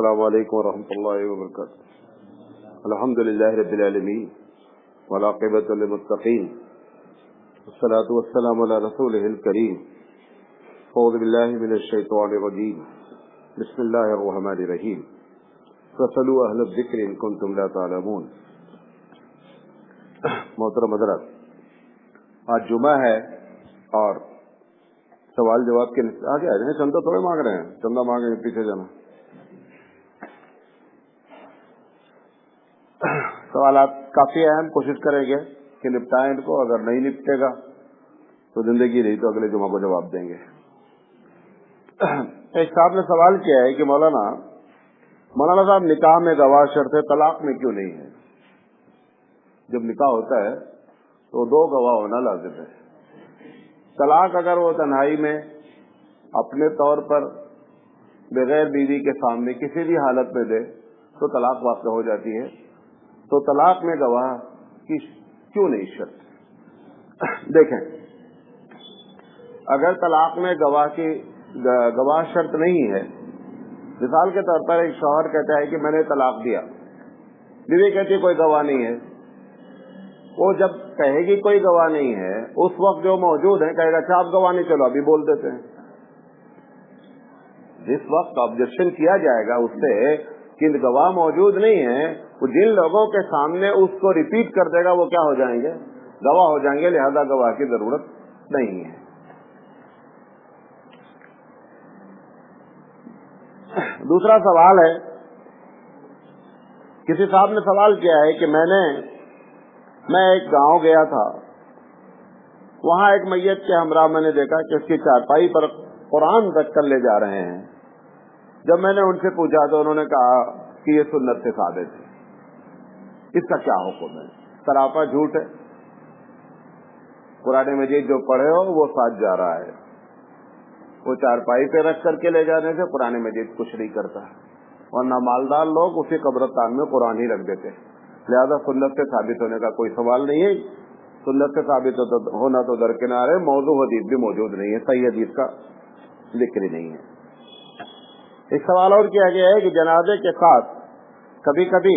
السلام علیکم ورحمۃ اللہ وبرکاتہ۔ الحمدللہ رب العالمین والعاقبۃ للمتقین والصلاۃ والسلام علی رسولہ الکریم۔ اعوذ باللہ من الشیطان الرجیم، بسم اللہ الرحمن الرحیم۔ فاسألوا اہل الذکر ان کنتم لا تعلمون۔ محترم حضرات، آج جمعہ ہے اور سوال جواب کے آگے آ جائیں۔ چندہ تھوڑے مانگ رہے ہیں، چندہ مانگیں گے پیچھے جانا۔ سوالات کافی اہم، کوشش کریں گے کہ نپٹائیں ان کو، اگر نہیں نپٹے گا تو زندگی رہی تو اگلے جمعہ کو جواب دیں گے۔ ایک صاحب نے سوال کیا ہے کہ مولانا صاحب، نکاح میں گواہ شرط ہے، طلاق میں کیوں نہیں ہے؟ جب نکاح ہوتا ہے تو دو گواہ ہونا لازم ہے۔ طلاق اگر وہ تنہائی میں اپنے طور پر بغیر بیوی کے سامنے کسی بھی حالت میں دے تو طلاق واقع ہو جاتی ہے۔ تو طلاق میں گواہ کی کیوں نہیں شرط؟ دیکھیں، اگر طلاق میں گواہ شرط نہیں ہے، مثال کے طور پر ایک شوہر کہتا ہے کہ میں نے طلاق دیا، بیوی کہتی ہے کوئی گواہ نہیں ہے۔ وہ جب کہے گی کوئی گواہ نہیں ہے، اس وقت جو موجود ہے کہے گا اچھا آپ گواہ نہیں، چلو ابھی بول دیتے ہیں۔ جس وقت آبجیکشن کیا جائے گا اس سے کہ گواہ موجود نہیں ہے، وہ جن لوگوں کے سامنے اس کو ریپیٹ کر دے گا وہ کیا ہو جائیں گے؟ گواہ ہو جائیں گے، لہذا گواہ کی ضرورت نہیں ہے۔ دوسرا سوال ہے، کسی صاحب نے سوال کیا ہے کہ میں ایک گاؤں گیا تھا، وہاں ایک میت کے ہمراہ میں نے دیکھا کہ اس کی چارپائی پر قرآن رکھ کر لے جا رہے ہیں۔ جب میں نے ان سے پوچھا تو انہوں نے کہا کہ یہ سنت سے ثابت ہے، اس کا کیا حکم ہے؟ سراپا جھوٹ ہے، قرآن مجید جو پڑھے ہو وہ ساتھ جا رہا ہے۔ وہ چارپائی پہ رکھ کر کے لے جانے سے قرآن مجید کچھ نہیں کرتا، ورنہ مالدار لوگ اسی قبرستان میں قرآن ہی رکھ دیتے۔ لہذا سنت سے ثابت ہونے کا کوئی سوال نہیں ہے۔ سنت سے ثابت ہونا تو درکنار ہے، موضوع حدیث بھی موجود نہیں ہے، صحیح حدیث کا ذکر ہی نہیں ہے۔ ایک سوال اور کیا گیا ہے کہ جنازے کے ساتھ کبھی کبھی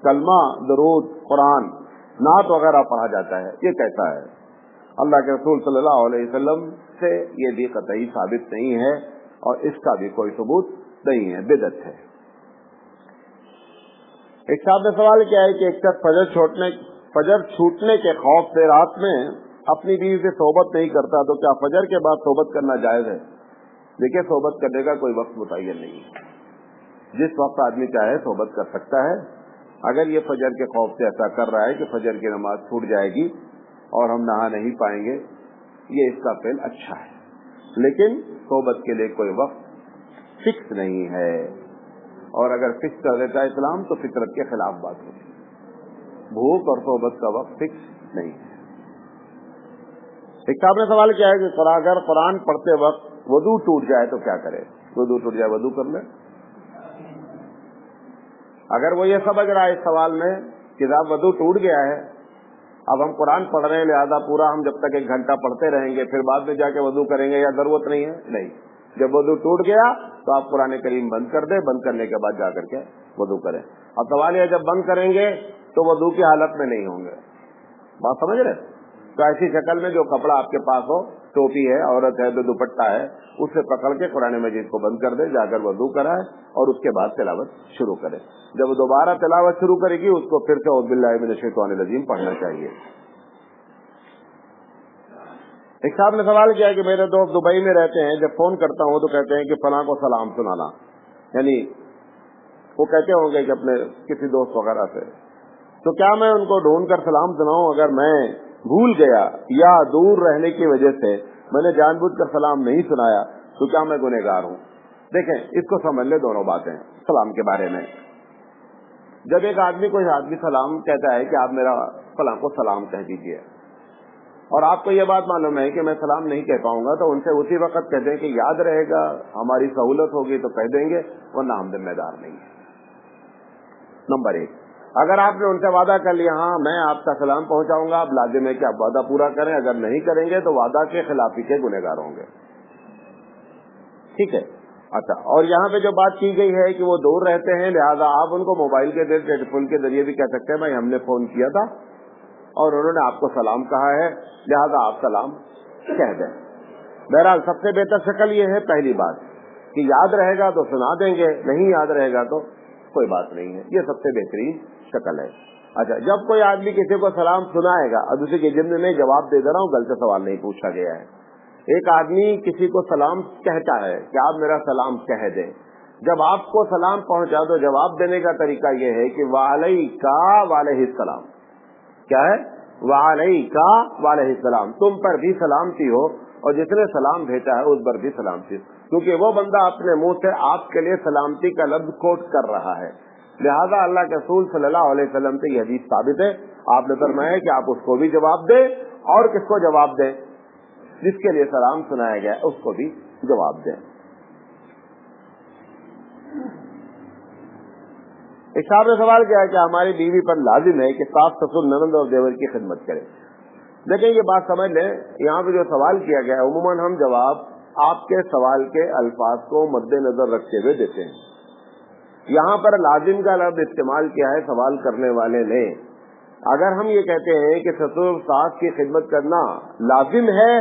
کلمہ، درود، قرآن، نعت وغیرہ پڑھا جاتا ہے، یہ کیسا ہے؟ اللہ کے رسول صلی اللہ علیہ وسلم سے یہ بھی قطعی ثابت نہیں ہے اور اس کا بھی کوئی ثبوت نہیں ہے، بدعت ہے۔ ایک صاحب نے سوال کیا ہے کہ ایک شخص فجر چھوٹنے کے خوف سے رات میں اپنی بیوی سے صحبت نہیں کرتا تو کیا فجر کے بعد صحبت کرنا جائز ہے؟ دیکھیے، صحبت کرنے کا کوئی وقت متعین نہیں ہے، جس وقت آدمی چاہے صحبت کر سکتا ہے۔ اگر یہ فجر کے خوف سے ایسا کر رہا ہے کہ فجر کی نماز چھوٹ جائے گی اور ہم نہا نہیں پائیں گے، یہ اس کا فعل اچھا ہے، لیکن صحبت کے لیے کوئی وقت فکس نہیں ہے، اور اگر فکس کر دیتا ہے اسلام تو فطرت کے خلاف بات ہوتی ہے۔ بھوک اور صحبت کا وقت فکس نہیں ہے۔ ایک صاحب نے سوال کیا ہے کہ اگر قرآن پڑھتے وقت وضو ٹوٹ جائے تو کیا کرے؟ وضو ٹوٹ جائے وضو کر لے۔ اگر وہ یہ سمجھ رہا ہے اس سوال میں کہ صاحب وضو ٹوٹ گیا ہے، اب ہم قرآن پڑھ رہے ہیں لہذا پورا ہم جب تک 1 گھنٹہ پڑھتے رہیں گے پھر بعد میں جا کے وضو کریں گے، یا ضرورت نہیں ہے؟ نہیں، جب وضو ٹوٹ گیا تو آپ قرآن کریم بند کر دیں، بند کرنے کے بعد جا کر کے وضو کریں۔ اب سوال یہ، جب بند کریں گے تو وضو کی حالت میں نہیں ہوں گے، بات سمجھ رہے؟ تو ایسی شکل میں جو کپڑا آپ کے پاس ہو، ٹوپی ہے، عورت ہے تو دوپٹہ ہے، اس سے پکڑ کے قرآن مجید کو بند کر دے، جا کر وضو کرائے اور اس کے بعد تلاوت شروع کرے۔ جب وہ دوبارہ تلاوت شروع کرے گی اس کو پھر سے اعوذ باللہ من الشیطان الرجیم پڑھنا چاہیے۔ ایک صاحب نے سوال کیا کہ میرے دوست دبئی میں رہتے ہیں، جب فون کرتا ہوں تو کہتے ہیں کہ فلاں کو سلام سنانا، یعنی وہ کہتے ہوں گے کہ اپنے کسی دوست وغیرہ سے، تو کیا میں ان کو ڈھونڈ کر سلام سناؤں؟ اگر میں بھول گیا یا دور رہنے کی وجہ سے میں نے جان بوجھ کر سلام نہیں سنایا تو کیا میں گنہگار ہوں؟ دیکھیں، اس کو سمجھ لے دونوں باتیں سلام کے بارے میں۔ جب ایک آدمی کوئی آدمی سلام کہتا ہے کہ آپ میرا فلاں کو سلام کہہ دیجیے، اور آپ کو یہ بات معلوم ہے کہ میں سلام نہیں کہہ پاؤں گا، تو ان سے اسی وقت کہہ دیں کہ یاد رہے گا، ہماری سہولت ہوگی تو کہہ دیں گے، ورنہ ہم ذمہ دار نہیں ہیں۔ نمبر 1، اگر آپ نے ان سے وعدہ کر لیا ہاں میں آپ کا سلام پہنچاؤں گا، اب لازم ہے کہ آپ وعدہ پورا کریں، اگر نہیں کریں گے تو وعدہ کے خلاف ہی کے گنہگار ہوں گے، ٹھیک ہے؟ اچھا، اور یہاں پہ جو بات کی گئی ہے کہ وہ دور رہتے ہیں لہذا آپ ان کو موبائل کے ٹیلیفون کے ذریعے بھی کہہ سکتے ہیں بھائی ہم نے فون کیا تھا اور انہوں نے آپ کو سلام کہا ہے لہذا آپ سلام کہہ دیں. بہرحال سب سے بہتر شکل یہ ہے پہلی بات کہ یاد رہے گا تو سنا دیں گے، نہیں یاد رہے گا تو کوئی بات نہیں ہے، یہ سب سے بہترین شکل ہے. اچھا، جب کوئی آدمی کسی کو سلام سنائے گا، اب اسی کے ضمن میں جواب دے دے رہا ہوں، غلط سوال نہیں پوچھا گیا ہے. ایک آدمی کسی کو سلام کہتا ہے کہ آپ میرا سلام کہہ دیں. جب آپ کو سلام پہنچا تو جواب دینے کا طریقہ یہ ہے کہ وعلیکا وعلیہ السلام. کیا ہے؟ وعلیکا وعلیہ السلام، تم پر بھی سلامتی ہو اور جس نے سلام بھیجا ہے اس پر بھی سلامتی ہو، کیونکہ وہ بندہ اپنے منہ سے آپ کے لیے سلامتی کا لفظ کوٹ کر رہا ہے. لہذا اللہ کے رسول صلی اللہ علیہ وسلم سے یہ حدیث ثابت ہے، آپ نے فرمایا کہ آپ اس کو بھی جواب دیں اور کس کو جواب دیں؟ جس کے لیے سلام سنایا گیا اس کو بھی جواب دیں. ایک صاحب نے سوال کیا کہ ہماری بیوی پر لازم ہے کہ ساس سسر ننند اور دیور کی خدمت کرے. دیکھیں یہ بات سمجھ لیں، یہاں پہ جو سوال کیا گیا ہے عموماً ہم جواب آپ کے سوال کے الفاظ کو مد نظر رکھتے ہوئے دیتے ہیں. یہاں پر لازم کا لفظ استعمال کیا ہے سوال کرنے والے نے. اگر ہم یہ کہتے ہیں کہ سسر ساس کی خدمت کرنا لازم ہے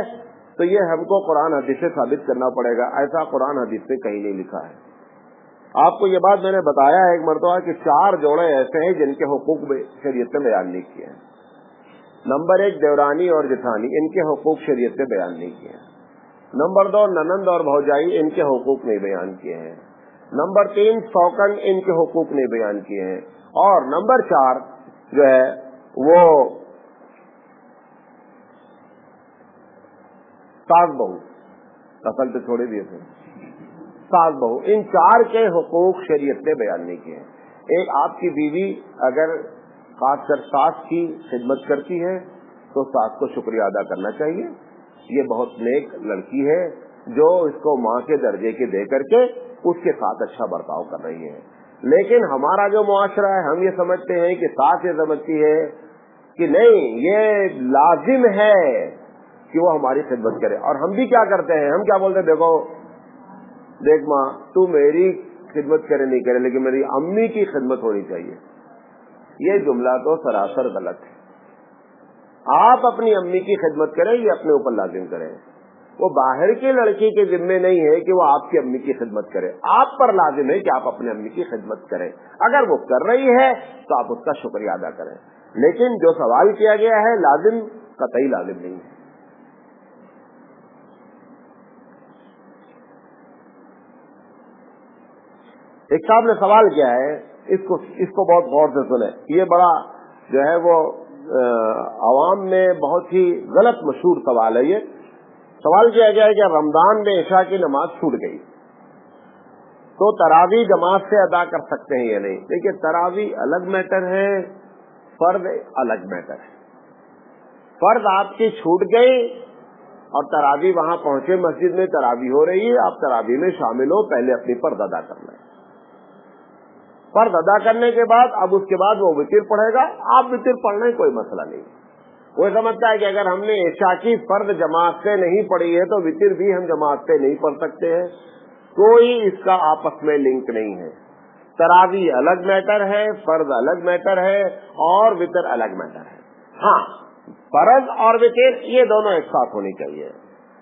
تو یہ ہم کو قرآن حدیث سے ثابت کرنا پڑے گا. ایسا قرآن حدیث سے کہیں نہیں لکھا ہے. آپ کو یہ بات میں نے بتایا ہے ایک مرتبہ کہ 4 جوڑے ایسے ہیں جن کے حقوق شریعت میں بیان نہیں کیے ہیں. نمبر 1 دیورانی اور جٹھانی، ان کے حقوق شریعت میں بیان نہیں کیے ہیں. نمبر 2 ننند اور بھوجائی، ان کے حقوق نہیں بیان کیے ہیں. نمبر 3 سوکن، ان کے حقوق نہیں بیان کیے ہیں. اور نمبر 4 جو ہے وہ ساس بہو، اصل تو چھوڑے دیے تھے، ساس بہو، ان 4 کے حقوق شریعت نے بیان نہیں کیے ہیں. ایک آپ کی بیوی اگر خاص کر ساس کی خدمت کرتی ہے تو ساس کو شکریہ ادا کرنا چاہیے. یہ بہت نیک لڑکی ہے جو اس کو ماں کے درجے کے دے کر کے اس کے ساتھ اچھا برتاؤ کر رہی ہے. لیکن ہمارا جو معاشرہ ہے ہم یہ سمجھتے ہیں کہ ساس یہ سمجھتی ہے کہ نہیں یہ لازم ہے کہ وہ ہماری خدمت کرے. اور ہم بھی کیا کرتے ہیں، ہم کیا بولتے ہیں، دیکھ ماں تو میری خدمت کرے نہیں کرے لیکن میری امی کی خدمت ہونی چاہیے. یہ جملہ تو سراسر غلط ہے. آپ اپنی امی کی خدمت کریں، یہ اپنے اوپر لازم کریں. وہ باہر کی لڑکی کے ذمے نہیں ہے کہ وہ آپ کی امی کی خدمت کرے، آپ پر لازم ہے کہ آپ اپنے امی کی خدمت کریں. اگر وہ کر رہی ہے تو آپ اس کا شکریہ ادا کریں. لیکن جو سوال کیا گیا ہے لازم قطعی لازم نہیں ہے. ایک صاحب نے سوال کیا ہے، اس کو بہت غور سے سنیں. یہ بڑا جو ہے وہ عوام میں بہت ہی غلط مشہور سوال ہے. یہ سوال کیا گیا ہے کہ رمضان میں عشاء کی نماز چھوٹ گئی تو تراویح جماعت سے ادا کر سکتے ہیں یا نہیں. دیکھیے تراویح الگ میٹر ہے، فرض الگ میٹر ہے. فرض آپ کی چھوٹ گئی اور تراویح وہاں پہنچے، مسجد میں تراویح ہو رہی ہے، آپ تراویح میں شامل ہو، پہلے اپنی فرض ادا کرنا ہے. فرض ادا کرنے کے بعد اب اس کے بعد وہ وتر پڑھے گا، آپ وتر پڑھنا ہی کوئی مسئلہ نہیں. وہ سمجھتا ہے کہ اگر ہم نے عشاء کی فرض جماعت سے نہیں پڑھی ہے تو وتر بھی ہم جماعت سے نہیں پڑھ سکتے ہیں. کوئی اس کا آپس میں لنک نہیں ہے. تراویح الگ میٹر ہے، فرض الگ میٹر ہے اور وتر الگ میٹر ہے. ہاں فرض اور وتر یہ دونوں ایک ساتھ ہونی چاہیے.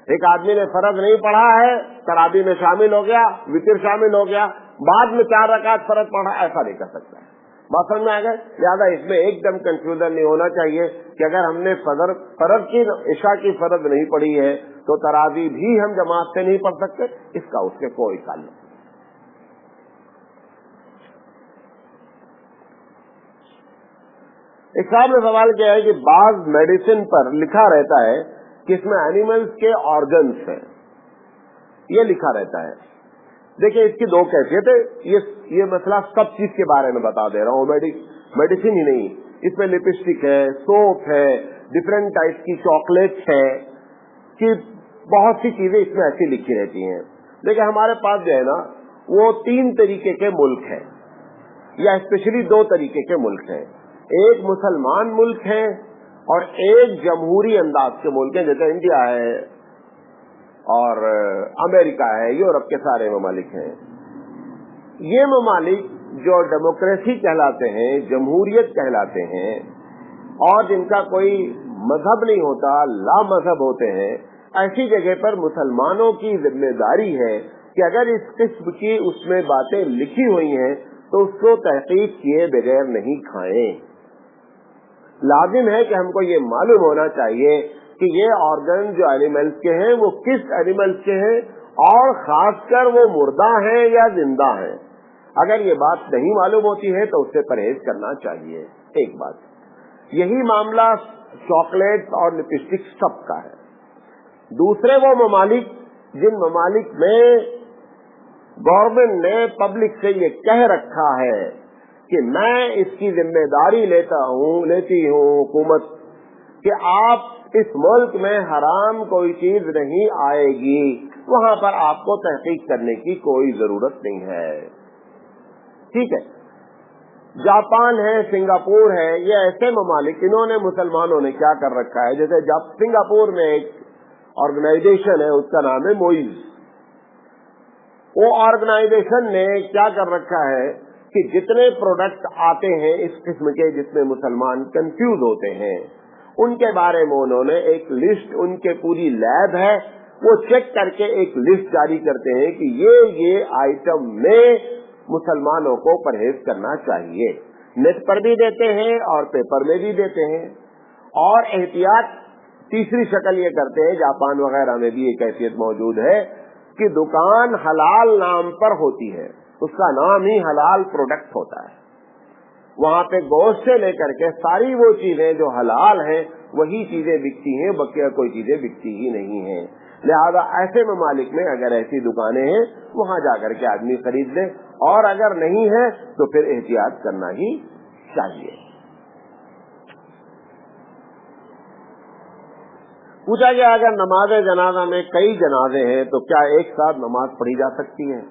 ایک آدمی نے فرض نہیں پڑھا ہے، تراویح میں شامل ہو گیا، وتر شامل ہو گیا، بعد میں 4 رکعت فرض پڑھا، ایسا نہیں کر سکتا ہے. بات سمجھ میں آ گئے. لہٰذا اس میں ایک دم کنفیوژن نہیں ہونا چاہیے کہ اگر ہم نے فرض کی عشاء کی فرض نہیں پڑھی ہے تو تراویح بھی ہم جماعت سے نہیں پڑھ سکتے. اس کا اس کے کوئی تعلق نہیں. ایک صاحب نے سوال کیا ہے کہ بعض میڈیسن پر لکھا رہتا ہے کہ اس میں اینیملز کے آرگنز ہیں، یہ لکھا رہتا ہے. دیکھیں اس کی 2 کیفیت ہے. یہ مسئلہ سب چیز کے بارے میں بتا دے رہا ہوں، میڈیسن ہی نہیں. اس میں لپسٹک ہے، سوپ ہے، ڈفرینٹ ٹائپ کی چاکلیٹس ہے، کہ بہت سی چیزیں اس میں ایسی لکھی رہتی ہیں. دیکھیں ہمارے پاس جو ہے نا وہ 3 طریقے کے ملک ہیں، یا اسپیشلی 2 طریقے کے ملک ہیں. ایک مسلمان ملک ہے اور ایک جمہوری انداز کے ملک ہیں، جیسے انڈیا ہے اور امریکہ ہے، یورپ کے سارے ممالک ہیں. یہ ممالک جو ڈیموکریسی کہلاتے ہیں، جمہوریت کہلاتے ہیں، اور جن کا کوئی مذہب نہیں ہوتا، لا مذہب ہوتے ہیں، ایسی جگہ پر مسلمانوں کی ذمہ داری ہے کہ اگر اس قسم کی اس میں باتیں لکھی ہوئی ہیں تو اس کو تحقیق کیے بغیر نہیں کھائیں. لازم ہے کہ ہم کو یہ معلوم ہونا چاہیے کہ یہ آرگن جو اینیملز کے ہیں وہ کس اینیملز کے ہیں، اور خاص کر وہ مردہ ہیں یا زندہ ہیں. اگر یہ بات نہیں معلوم ہوتی ہے تو اس سے پرہیز کرنا چاہیے. ایک بات. یہی معاملہ چاکلیٹ اور لپسٹک سب کا ہے. دوسرے وہ ممالک جن ممالک میں گورنمنٹ نے پبلک سے یہ کہہ رکھا ہے کہ میں اس کی ذمہ داری لیتی ہوں حکومت کہ آپ اس ملک میں حرام کوئی چیز نہیں آئے گی، وہاں پر آپ کو تحقیق کرنے کی کوئی ضرورت نہیں ہے. ٹھیک ہے. جاپان ہے، سنگاپور ہے، یہ ایسے ممالک، انہوں نے مسلمانوں نے کیا کر رکھا ہے، جیسے سنگاپور میں ایک آرگنائزیشن ہے، اس کا نام ہے موئز. وہ آرگنائزیشن نے کیا کر رکھا ہے کہ جتنے پروڈکٹ آتے ہیں اس قسم کے جس میں مسلمان کنفیوز ہوتے ہیں، ان کے بارے میں انہوں نے ایک لسٹ، ان کے پوری لیب ہے، وہ چیک کر کے ایک لسٹ جاری کرتے ہیں کہ یہ آئٹم میں مسلمانوں کو پرہیز کرنا چاہیے. نیٹ پر بھی دیتے ہیں اور پیپر میں بھی دیتے ہیں. اور احتیاط تیسری شکل یہ کرتے ہیں، جاپان وغیرہ میں بھی ایک حیثیت موجود ہے کہ دکان حلال نام پر ہوتی ہے، اس کا نام ہی حلال پروڈکٹ ہوتا ہے. وہاں پہ گوشت سے لے کر کے ساری وہ چیزیں جو حلال ہیں وہی چیزیں بکتی ہیں، بقیہ کوئی چیزیں بکتی ہی نہیں ہیں. لہذا ایسے ممالک میں اگر ایسی دکانیں ہیں وہاں جا کر کے آدمی خرید لے، اور اگر نہیں ہے تو پھر احتیاط کرنا ہی چاہیے. پوچھا گیا اگر نماز جنازہ میں کئی جنازے ہیں تو کیا ایک ساتھ نماز پڑھی جا سکتی ہے؟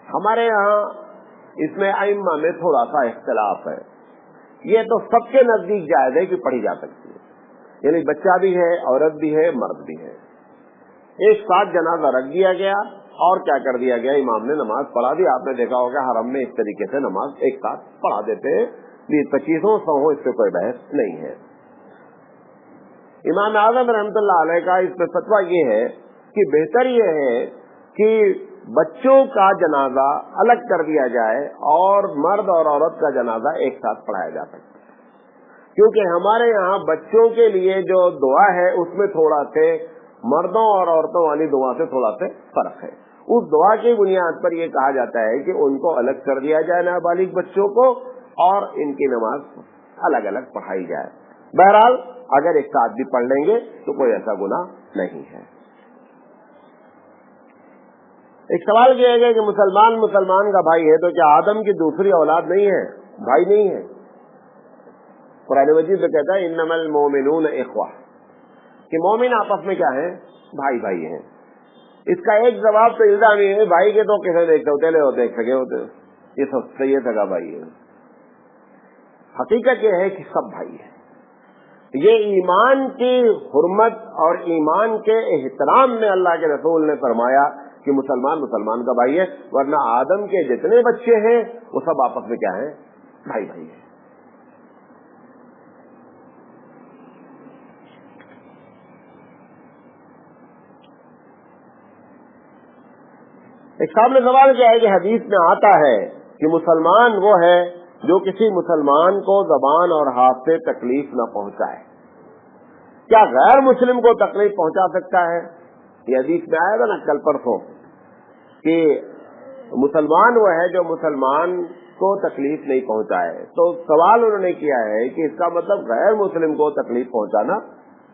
ہمارے یہاں اس میں ائمہ میں تھوڑا سا اختلاف ہے. یہ تو سب کے نزدیک جائز ہے کہ پڑھی جا سکتی ہے، یعنی بچہ بھی ہے، عورت بھی ہے، مرد بھی ہے. ایک ساتھ جنازہ رکھ دیا گیا اور کیا کر دیا گیا، امام نے نماز پڑھا دی. آپ نے دیکھا ہوگا حرم میں اس طریقے سے نماز ایک ساتھ پڑھا دیتے ہیں، 25 100 اس سے کوئی بحث نہیں ہے. امام اعظم رحمۃ اللہ علیہ کا اس میں فتویٰ یہ ہے کہ بہتر یہ ہے کہ بچوں کا جنازہ الگ کر دیا جائے اور مرد اور عورت کا جنازہ ایک ساتھ پڑھایا جا سکتا ہے، کیونکہ ہمارے یہاں بچوں کے لیے جو دعا ہے اس میں تھوڑا سے مردوں اور عورتوں والی دعا سے تھوڑا سے فرق ہے. اس دعا کی بنیاد پر یہ کہا جاتا ہے کہ ان کو الگ کر دیا جائے نابالغ بچوں کو، اور ان کی نماز الگ الگ پڑھائی جائے. بہرحال اگر ایک ساتھ بھی پڑھ لیں گے تو کوئی ایسا گناہ نہیں ہے. ایک سوال کیا گیا کہ مسلمان کا بھائی ہے تو کیا آدم کی دوسری اولاد نہیں ہے، بھائی نہیں ہے؟ قرآن مجید میں کہتا ہے انما المؤمنون اخوہ، کہ مومن آپس میں کیا ہیں، بھائی بھائی ہیں. اس کا ایک جواب تو الزامی ہے، بھائی کے تو کسی ایک چوتےلے ہوتے ایک سگے ہوتے، یہ سب یہ سگا بھائی ہے. حقیقت یہ ہے کہ سب بھائی ہیں. یہ ایمان کی حرمت اور ایمان کے احترام میں اللہ کے رسول نے فرمایا کہ مسلمان کا بھائی ہے، ورنہ آدم کے جتنے بچے ہیں وہ سب آپس میں کیا ہیں، بھائی بھائی ہیں. ایک سامنے سوال کیا ہے کہ حدیث میں آتا ہے کہ مسلمان وہ ہے جو کسی مسلمان کو زبان اور ہاتھ سے تکلیف نہ پہنچائے. کیا غیر مسلم کو تکلیف پہنچا سکتا ہے؟ یہ حدیث میں آئے گا نا کل پرسوں کہ مسلمان وہ ہے جو مسلمان کو تکلیف نہیں پہنچائے. تو سوال انہوں نے کیا ہے کہ اس کا مطلب غیر مسلم کو تکلیف پہنچانا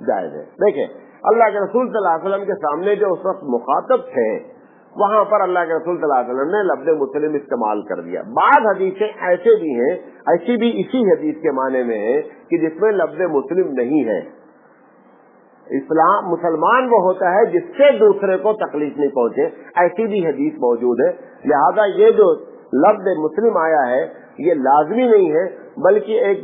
جائز ہے. دیکھیں اللہ کے رسول صلی اللہ علیہ وسلم کے سامنے جو اس وقت مخاطب تھے وہاں پر اللہ کے رسول صلی اللہ علیہ وسلم نے لفظ مسلم استعمال کر دیا. بعض حدیثیں ایسے بھی ہیں، ایسی بھی اسی حدیث کے معنی میں ہے کہ جس میں لفظ مسلم نہیں ہے. اسلام مسلمان وہ ہوتا ہے جس سے دوسرے کو تکلیف نہیں پہنچے، ایسی بھی حدیث موجود ہے. لہذا یہ جو لفظ مسلم آیا ہے یہ لازمی نہیں ہے، بلکہ ایک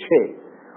6,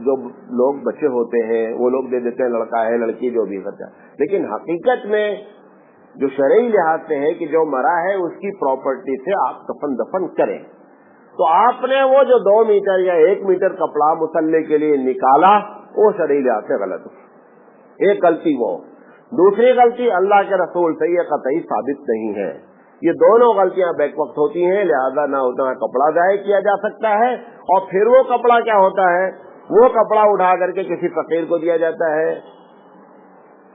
جو لوگ بچے ہوتے ہیں وہ لوگ دے دیتے ہیں، لڑکا ہے لڑکی جو بھی خرچہ، لیکن حقیقت میں جو شرعی لحاظ سے ہے کہ جو مرا ہے اس کی پراپرٹی سے آپ کفن دفن کریں. تو آپ نے وہ جو 2 میٹر یا 1 میٹر کپڑا مصلی کے لیے نکالا وہ شرعی لحاظ سے غلط ہے. ایک غلطی وہ. دوسری غلطی اللہ کے رسول سے یہ قطعی ثابت نہیں ہے. یہ دونوں غلطیاں بیک وقت ہوتی ہیں، لہذا نہ اتنا کپڑا ضائع کیا جا سکتا ہے، اور پھر وہ کپڑا کیا ہوتا ہے، وہ کپڑا اٹھا کر کے کسی فقیر کو دیا جاتا ہے.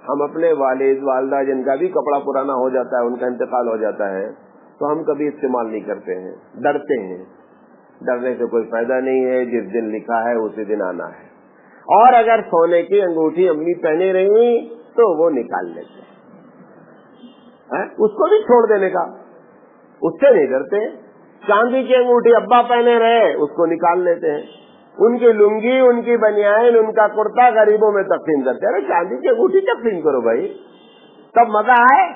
ہم اپنے والد والدہ جن کا بھی کپڑا پرانا ہو جاتا ہے، ان کا انتقال ہو جاتا ہے، تو ہم کبھی استعمال نہیں کرتے ہیں، ڈرتے ہیں. ڈرنے سے کوئی فائدہ نہیں ہے، جس دن لکھا ہے اسی دن آنا ہے. اور اگر سونے کی انگوٹھی امی پہنے رہی تو وہ نکال لیتے ہیں، اس کو بھی چھوڑ دینے کا، اس سے نہیں ڈرتے. چاندی کی انگوٹھی ابا پہنے رہے اس کو نکال لیتے ہیں. ان کی لنگی، ان کی بنیان، ان کا کرتا غریبوں میں تقسیم کرتے ہیں. چاندی کی انگوٹھی تقسیم کرو بھائی، تب مزہ آئے.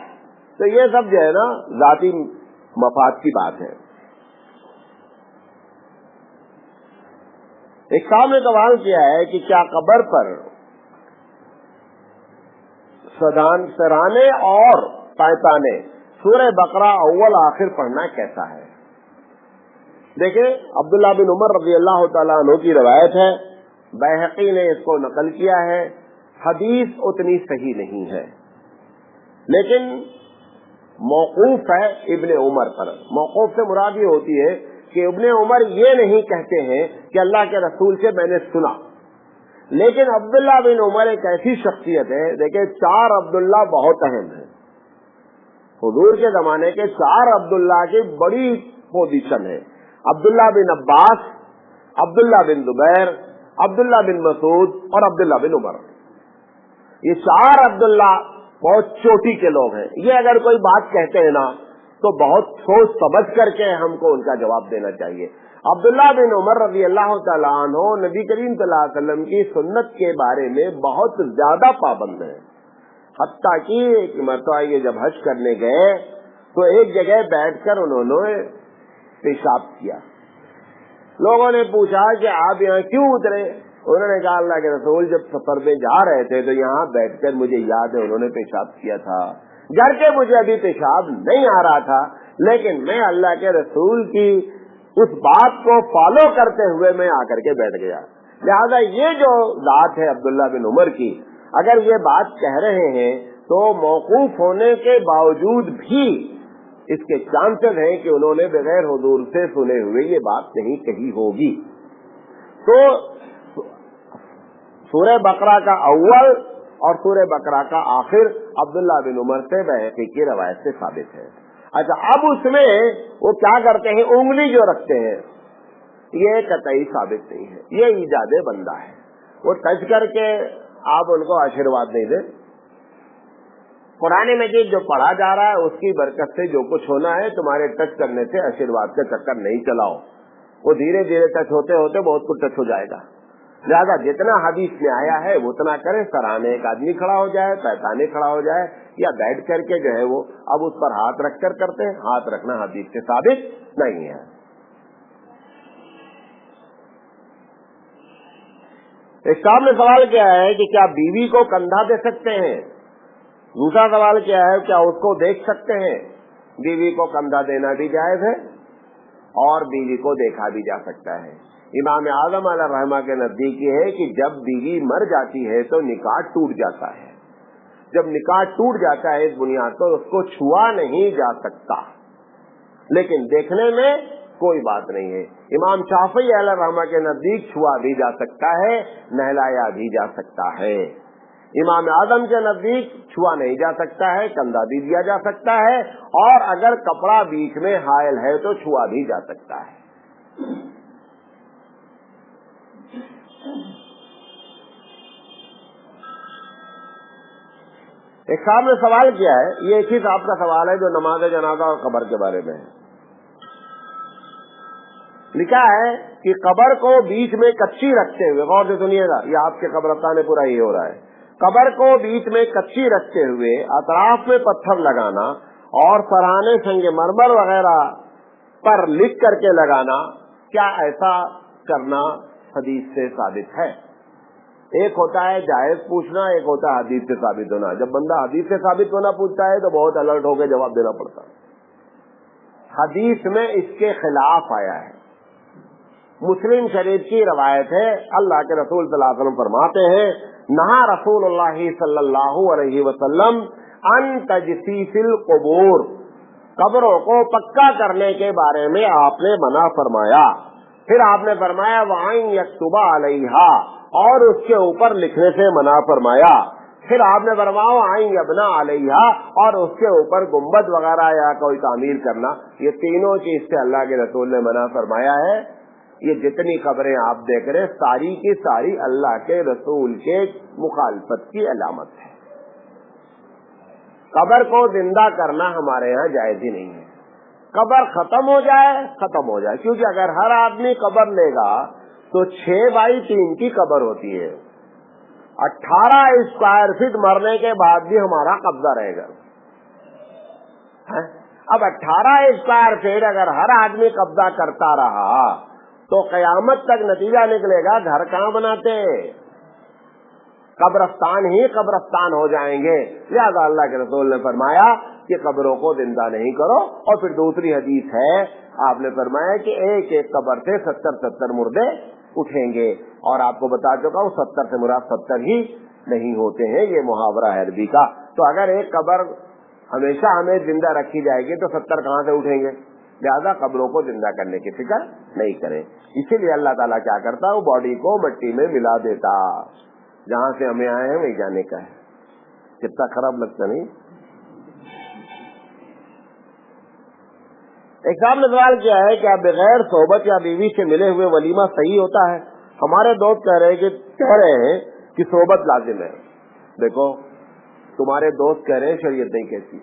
تو یہ سب جو ہے نا ذاتی مفاد کی بات ہے. ایک صاحب نے سوال کیا ہے کہ کیا قبر پر سرانے اور پائتانے سورہ بقرہ اول آخر پڑھنا کیسا ہے؟ دیکھیں، عبداللہ بن عمر رضی اللہ تعالیٰ عنہ کی روایت ہے، بیہقی نے اس کو نقل کیا ہے. حدیث اتنی صحیح نہیں ہے، لیکن موقوف ہے ابن عمر پر. موقوف سے مراد یہ ہوتی ہے کہ ابن عمر یہ نہیں کہتے ہیں کہ اللہ کے رسول سے میں نے سنا. لیکن عبداللہ بن عمر ایک ایسی شخصیت ہے، دیکھیں 4 عبداللہ بہت اہم ہیں. حضور کے زمانے کے 4 عبداللہ کی بڑی پوزیشن ہے. عبداللہ بن عباس، عبداللہ بن زبیر، عبداللہ بن مسعود اور عبداللہ بن عمر. یہ 4 عبداللہ بہت چوٹی کے لوگ ہیں. یہ اگر کوئی بات کہتے ہیں نا تو بہت سوچ سمجھ کر کے ہم کو ان کا جواب دینا چاہیے. عبداللہ بن عمر رضی اللہ تعالیٰ عنہ نبی کریم صلی اللہ علیہ وسلم کی سنت کے بارے میں بہت زیادہ پابند ہیں. حتیٰ کہ ایک مرتبہ یہ جب حج کرنے گئے تو ایک جگہ بیٹھ کر انہوں نے پیشاب کیا. لوگوں نے پوچھا کہ آپ یہاں کیوں اترے؟ انہوں نے کہا اللہ کے رسول جب سفر میں جا رہے تھے تو یہاں بیٹھ کر مجھے یاد ہے انہوں نے پیشاب کیا تھا. گھر کے مجھے ابھی پیشاب نہیں آ رہا تھا، لیکن میں اللہ کے رسول کی اس بات کو فالو کرتے ہوئے میں آ کر کے بیٹھ گیا. لہذا یہ جو ذات ہے عبداللہ بن عمر کی، اگر یہ بات کہہ رہے ہیں تو موقوف ہونے کے باوجود بھی اس کے چانسز ہیں کہ انہوں نے بغیر حضور سے سنے ہوئے یہ بات نہیں کہی ہوگی. تو سورہ بقرہ کا اول اور سورہ بقرہ کا آخر عبداللہ بن عمر سے بیہقی کی روایت سے ثابت ہے. اچھا، اب اس میں وہ کیا کرتے ہیں، انگلی جو رکھتے ہیں، یہ قطعی ثابت نہیں ہے، یہ ایجاد بندہ ہے. وہ ٹچ کر کے آپ ان کو آشیرواد نہیں دیں. قرآن مجید جو پڑھا جا رہا ہے اس کی برکت سے جو کچھ ہونا ہے، تمہارے ٹچ کرنے سے آشیرواد کا چکر نہیں چلاؤ. وہ دھیرے دھیرے ٹچ ہوتے ہوتے بہت کچھ ٹچ ہو جائے گا. لہٰذا جتنا حدیث میں آیا ہے وہ اتنا کریں. سرانے ایک آدمی کھڑا ہو جائے، پیتانے کھڑا ہو جائے، یا بیٹھ کر کے جو ہے وہ اب اس پر ہاتھ رکھ کر کرتے ہیں. ہاتھ رکھنا حدیث سے ثابت نہیں ہے. ایک صاحب نے سوال کیا ہے کہ کیا بیوی کو کندھا دے سکتے ہیں؟ دوسرا سوال کیا ہے کیا اس کو دیکھ سکتے ہیں؟ بیوی کو کندھا دینا بھی جائز ہے اور بیوی کو دیکھا بھی جا سکتا ہے. امام اعظم علیہ الرحمہ کے نزدیک یہ ہے کہ جب بیوی مر جاتی ہے تو نکاح ٹوٹ جاتا ہے. جب نکاح ٹوٹ جاتا ہے اس بنیاد پر اس کو چھوا نہیں جا سکتا، لیکن دیکھنے میں کوئی بات نہیں ہے. امام شافعی علیہ الرحمہ کے نزدیک چھوا بھی جا سکتا ہے، نہلایا بھی جا سکتا ہے. امام اعظم کے نزدیک چھوا نہیں جا سکتا ہے، کندھا بھی دیا جا سکتا ہے، اور اگر کپڑا بیچ میں حائل ہے تو چھوا بھی جا سکتا ہے. ایک صاحب نے سوال کیا ہے، یہ ایک ہی صاحب کا سوال ہے جو نماز جنازہ اور قبر کے بارے میں ہے. لکھا ہے کہ قبر کو بیچ میں کچی رکھتے ہوئے، غور سے سنیے گا، یہ آپ کے قبرستان پورا ہی ہو رہا ہے، قبر کو بیچ میں کچی رکھتے ہوئے اطراف میں پتھر لگانا اور سرانے سنگ مرمر وغیرہ پر لکھ کر کے لگانا، کیا ایسا کرنا حدیث سے ثابت ہے؟ ایک ہوتا ہے جائز پوچھنا، ایک ہوتا ہے حدیث سے ثابت ہونا. جب بندہ حدیث سے ثابت ہونا پوچھتا ہے تو بہت الرٹ ہو کے جواب دینا پڑتا ہے. حدیث میں اس کے خلاف آیا ہے. مسلم شریف کی روایت ہے، اللہ کے رسول صلی اللہ علیہ وسلم فرماتے ہیں نہا رسول اللہ صلی اللہ علیہ وسلم ان تجسیس القبور، قبروں کو پکا کرنے کے بارے میں آپ نے منع فرمایا. پھر آپ نے فرمایا وَأَن يَكْتُبَ عَلَيْهَا، اور اس کے اوپر لکھنے سے منع فرمایا. پھر آپ نے فرمایا وَأَن يَبْنَ عَلَيْهَا، اور اس کے اوپر گنبد وغیرہ یا کوئی تعمیر کرنا. یہ تینوں چیز سے اللہ کے رسول نے منع فرمایا ہے. یہ جتنی خبریں آپ دیکھ رہے ساری کی ساری اللہ کے رسول کے مخالفت کی علامت ہے. قبر کو زندہ کرنا ہمارے یہاں جائز ہی نہیں ہے. قبر ختم ہو جائے، کیونکہ اگر ہر آدمی قبر لے گا تو 6x3 کی قبر ہوتی ہے. 18 اسکوائر فٹ مرنے کے بعد بھی ہمارا قبضہ رہے گا. اب 18 اسکوائر فٹ اگر ہر آدمی قبضہ کرتا رہا تو قیامت تک نتیجہ نکلے گا گھر کہاں بناتے، قبرستان ہی قبرستان ہو جائیں گے. لہذا اللہ کے رسول نے فرمایا کہ قبروں کو زندہ نہیں کرو. اور پھر دوسری حدیث ہے، آپ نے فرمایا کہ ایک ایک قبر سے 70 مردے اٹھیں گے. اور آپ کو بتا چکا ہوں 70 سے مراد 70 ہی نہیں ہوتے ہیں، یہ محاورہ ہے عربی کا. تو اگر ایک قبر ہمیشہ ہمیں زندہ رکھی جائے گی تو 70 کہاں سے اٹھیں گے؟ لہذا قبروں کو زندہ کرنے کی فکر نہیں کریں. اسی لیے اللہ تعالیٰ کیا کرتا ہے، وہ باڈی کو مٹی میں ملا دیتا. جہاں سے ہمیں آئے ہیں وہی جانے کا ہے. کتنا خراب لگتا نہیں. ایک صاحب نے سوال کیا ہے کہ بغیر صحبت یا بیوی سے ملے ہوئے ولیمہ صحیح ہوتا ہے؟ ہمارے دوست کہہ رہے ہیں کہ صحبت لازم ہے. دیکھو تمہارے دوست کہہ رہے ہیں شریعت نہیں کہتی،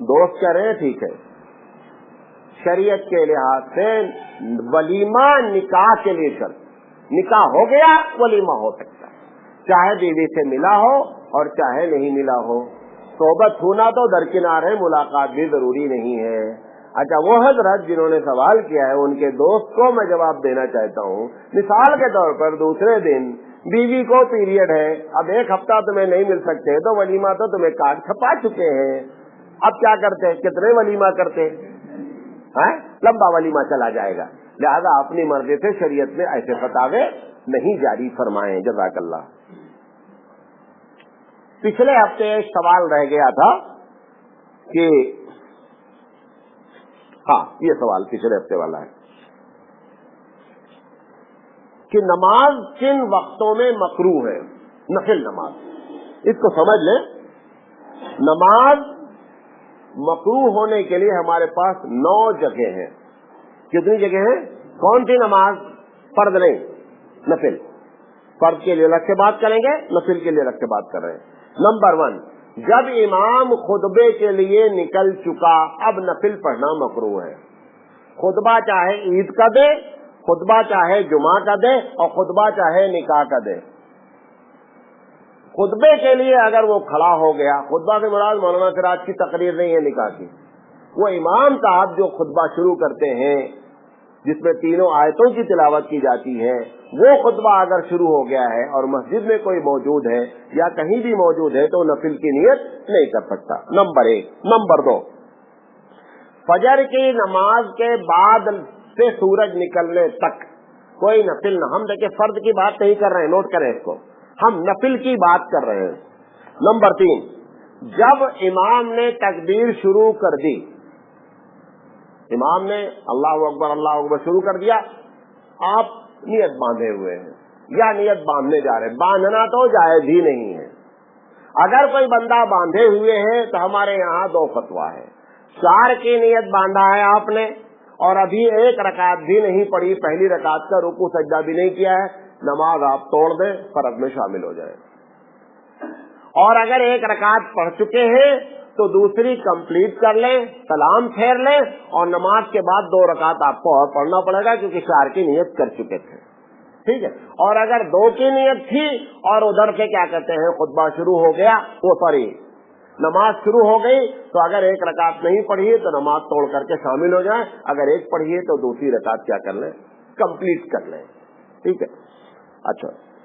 دوست کہہ رہے ہیں ٹھیک ہے. شریعت کے لحاظ سے ولیمہ نکاح کے لیے شرط، نکاح ہو گیا ولیمہ ہو سکتا ہے، چاہے بیوی سے ملا ہو اور چاہے نہیں ملا ہو. صحبت ہونا تو درکنار ہے، ملاقات بھی ضروری نہیں ہے. اچھا وہ حضرت جنہوں نے سوال کیا ہے ان کے دوست کو میں جواب دینا چاہتا ہوں. مثال کے طور پر دوسرے دن بیوی کو پیریڈ ہے، اب ایک ہفتہ تمہیں نہیں مل سکتے تو ولیمہ تو تمہیں کارڈ چھپا چکے ہیں. اب کیا کرتے، کتنے ولیمہ کرتے، لمبا ولیمہ چلا جائے گا. لہذا اپنی مرضی سے شریعت میں ایسے فتاوے نہیں جاری فرمائیں. جزاک اللہ. پچھلے ہفتے ایک سوال رہ گیا تھا کہ یہ سوال پچھلے ہفتے والا ہے کہ نماز کن وقتوں میں مکروہ ہے، نفل نماز. اس کو سمجھ لیں، نماز مکروہ ہونے کے لیے ہمارے پاس 9 جگہ ہیں. کتنی جگہ ہیں؟ کون سی نماز؟ فرض نہیں، نفل. فرض کے لیے الگ سے بات کریں گے، نفل کے لیے الگ سے بات کر رہے ہیں. نمبر 1، جب امام خطبے کے لیے نکل چکا اب نفل پڑھنا مکروہ ہے. خطبہ چاہے عید کا دے، خطبہ چاہے جمعہ کا دے، اور خطبہ چاہے نکاح کا دے. خطبے کے لیے اگر وہ کھڑا ہو گیا، خطبہ سے مراد مولانا سراج کی تقریر نہیں ہے نکاح کی، وہ امام صاحب جو خطبہ شروع کرتے ہیں جس میں 3 آیتوں کی تلاوت کی جاتی ہے، وہ خطبہ اگر شروع ہو گیا ہے اور مسجد میں کوئی موجود ہے یا کہیں بھی موجود ہے تو نفل کی نیت نہیں کر سکتا. نمبر 1. نمبر 2، فجر کی نماز کے بعد سے سورج نکلنے تک کوئی نفل نہ، ہم دیکھیں فرض کی بات نہیں کر رہے ہیں، نوٹ کریں اس کو، ہم نفل کی بات کر رہے ہیں. نمبر 3، جب امام نے تکبیر شروع کر دی، امام نے اللہ اکبر شروع کر دیا، آپ نیت باندھے ہوئے ہیں یا نیت باندھنے جا رہے ہیں، باندھنا تو جائز ہی نہیں ہے. اگر کوئی بندہ باندھے ہوئے ہے تو ہمارے یہاں 2 فتویٰ ہے. 4 کی نیت باندھا ہے آپ نے اور ابھی 1 رکعت بھی نہیں پڑھی، پہلی رکعت کا رکوع سجدہ بھی نہیں کیا ہے، نماز آپ توڑ دیں، فرض میں شامل ہو جائیں. اور اگر 1 رکعت پڑھ چکے ہیں تو دوسری کمپلیٹ کر لیں، سلام پھیر لیں، اور نماز کے بعد 2 رکعت آپ کو اور پڑھنا پڑے گا کیونکہ 4 کی نیت کر چکے تھے. ٹھیک ہے. اور اگر 2 کی نیت تھی اور ادھر سے کیا کہتے ہیں خطبہ شروع ہو گیا، نماز شروع ہو گئی، تو اگر 1 رکعت نہیں پڑھی ہے تو نماز توڑ کر کے شامل ہو جائیں. اگر 1 پڑھی ہے تو دوسری رکعت کیا کر لیں، کمپلیٹ کر لیں. ٹھیک ہے. اچھا